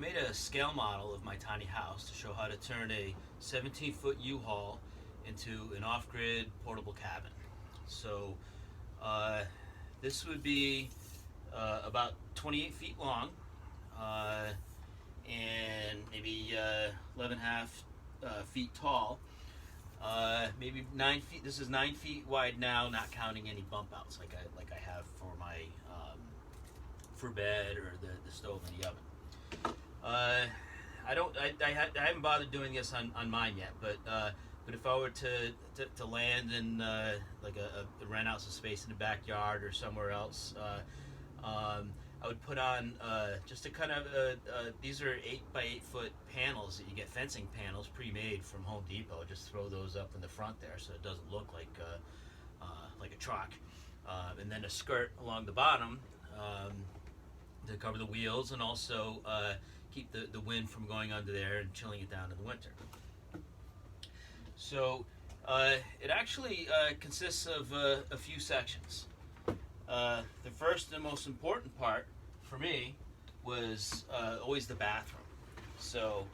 made a scale model of my tiny house to show how to turn a 17-foot U-Haul into an off-grid portable cabin. So this would be about 28 feet long and maybe 11.5 feet tall. Maybe 9 feet. This is 9 feet wide now, not counting any bump outs like I have for my for bed or the stove and the oven. I haven't bothered doing this on mine yet, but if I were to land in like a rent out some space in the backyard or somewhere else, I would put on just a kind of these are 8 by 8 foot panels that you get, fencing panels pre-made from Home Depot. Just throw those up in the front there so it doesn't look like a truck, and then a skirt along the bottom to cover the wheels and also keep the wind from going under there and chilling it down in the winter. So it actually consists of a few sections. The first and most important part for me was always the bathroom. So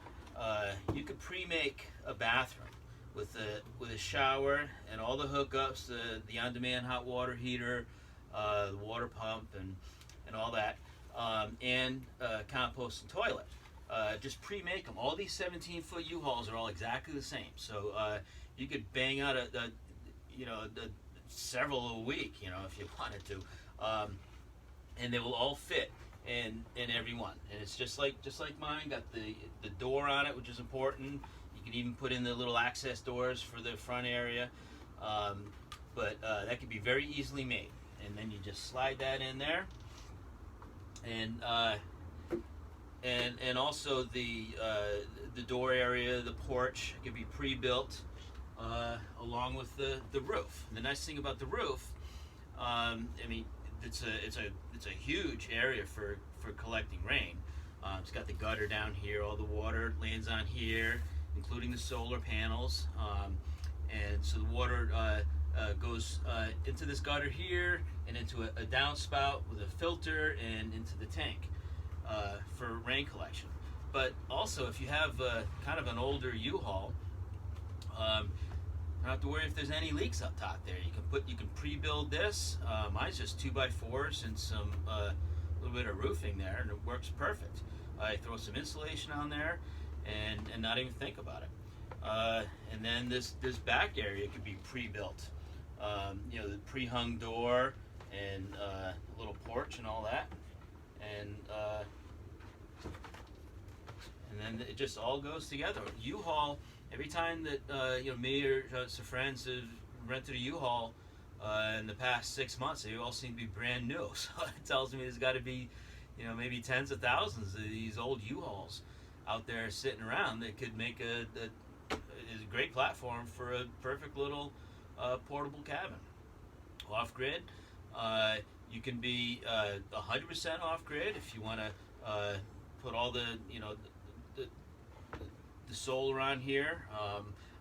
you could pre-make a bathroom with a shower and all the hookups, the on-demand hot water heater, the water pump, and all that, and compost and toilet. Just pre-make them. All these 17-foot U-Hauls are all exactly the same. So you could bang out several a week, if you wanted to, and they will all fit in every one. And it's just like mine. Got the door on it, which is important. You can even put in the little access doors for the front area, but that can be very easily made. And then you just slide that in there, and also the door area, the porch can be pre-built along with the roof. And the nice thing about the roof, it's a huge area for collecting rain. It's got the gutter down here. All the water lands on here, including the solar panels, and so the water goes into this gutter here and into a downspout with a filter and into the tank for rain collection. But also, if you have kind of an older U-Haul, you don't have to worry if there's any leaks up top there. You can pre-build this. Mine's just 2x4s and some little bit of roofing there, and it works perfect. I throw some insulation on there and not even think about it. And then this back area could be pre-built. The pre-hung door and a little porch and all that, and then it just all goes together. U-Haul. Every time that me or some friends have rented a U-Haul in the past 6 months, they all seem to be brand new. So it tells me there's got to be, maybe tens of thousands of these old U-Hauls out there sitting around that could make a great platform for a perfect little portable cabin. Off-grid, you can be 100% off-grid if you want to put all the solar on here.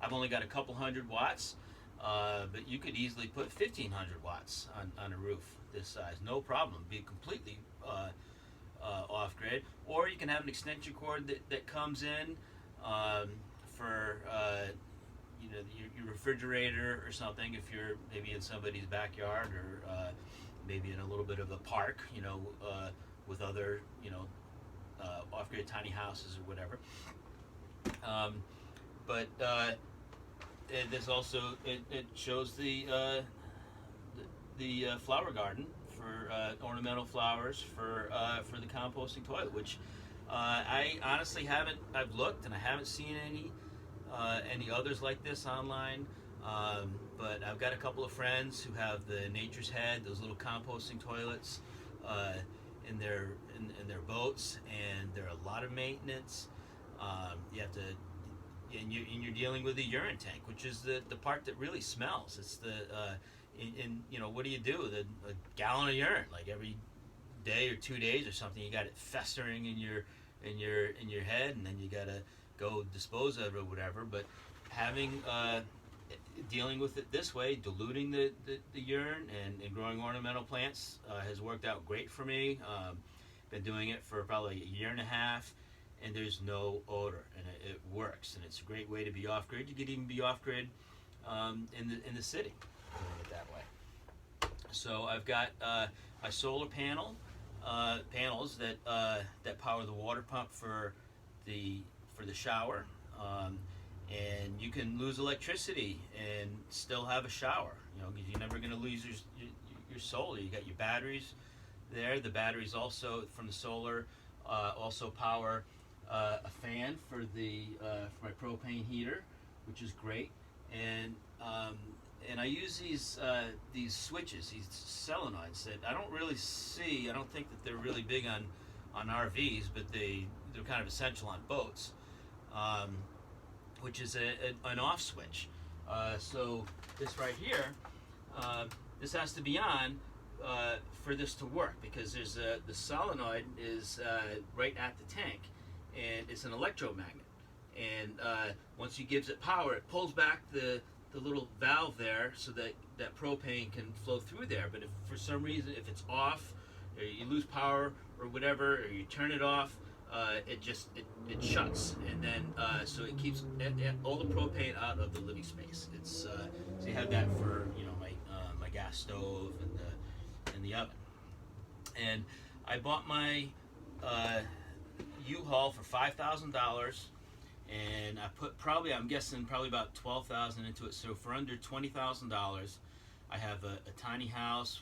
I've only got a couple hundred watts, but you could easily put 1,500 watts on a roof this size, no problem. Be completely off-grid. Or you can have an extension cord that comes in for your refrigerator or something, if you're maybe in somebody's backyard or maybe in a little bit of a park, with other off-grid tiny houses or whatever. But this also it shows the flower garden for ornamental flowers for the composting toilet, which I honestly I've looked and I haven't seen any others like this online. But I've got a couple of friends who have the Nature's Head, those little composting toilets in their boats, and they're a lot of maintenance. You have to, and you're dealing with a urine tank, which is the part that really smells. It's what do you do with a gallon of urine? Like every day or 2 days or something, you got it festering in your head, and then you gotta go dispose of it or whatever. But having dealing with it this way, diluting the urine and growing ornamental plants has worked out great for me. Been doing it for probably a year and a half, and there's no odor, and it works, and it's a great way to be off grid. You could even be off grid in the city, doing it that way. So I've got my solar panels that power the water pump for the shower, and you can lose electricity and still have a shower. You know, because you're never going to lose your solar. You got your batteries there. The batteries also from the solar also power a fan for my propane heater, which is great. And I use these switches, these solenoids that I don't really see. I don't think that they're really big on RVs, but they're kind of essential on boats, which is an off switch. So this right here, this has to be on for this to work, because there's the solenoid is right at the tank, and it's an electromagnet. And once you gives it power, it pulls back the little valve there so that propane can flow through there. But if for some reason, if it's off, or you lose power or whatever, or you turn it off, it shuts, and then so it keeps all the propane out of the living space. It's so you have that for my gas stove and the oven. And I bought my UHaul for $5,000. And I put I'm guessing about $12,000 into it. So for under $20,000, I have a tiny house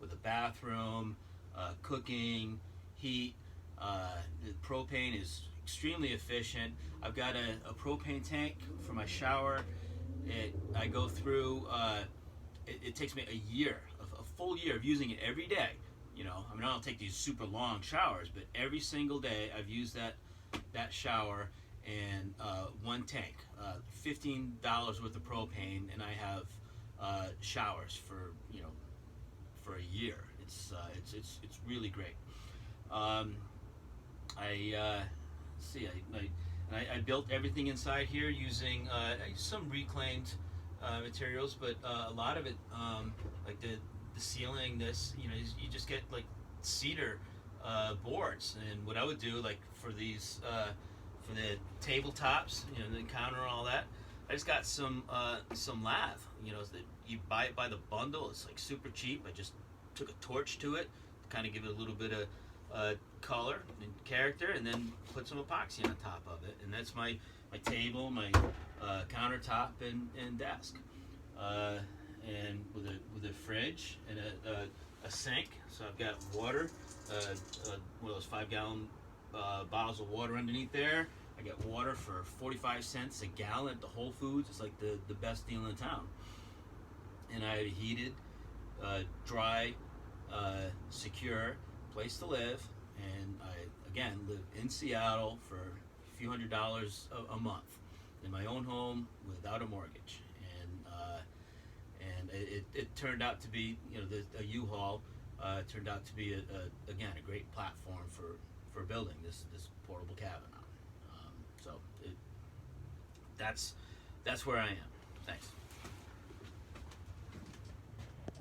with a bathroom, cooking, heat. The propane is extremely efficient. I've got a propane tank for my shower. I go through. It takes me a full year of using it every day. You know, I mean, I don't take these super long showers, but every single day I've used that shower. And one tank, $15 worth of propane, and I have showers for a year. It's really great. I built everything inside here using some reclaimed materials, but a lot of it, like the ceiling, you just get like cedar boards. And what I would do, like for these. For the tabletops, the counter and all that, I just got some lath, that you buy it by the bundle. It's like super cheap. I just took a torch to it to kind of give it a little bit of color and character, and then put some epoxy on top of it. And that's my table, my countertop and desk, and with a fridge and a sink. So I've got water, one of those 5-gallon bottles of water underneath there. I get water for 45 cents a gallon at the Whole Foods. It's like the best deal in town. And I have a heated, dry, secure place to live. And I, again, live in Seattle for a few $100s a month in my own home without a mortgage. And it turned out to be, a U-Haul turned out to be again a great platform for building this portable cabin on. So that's where I am. Thanks.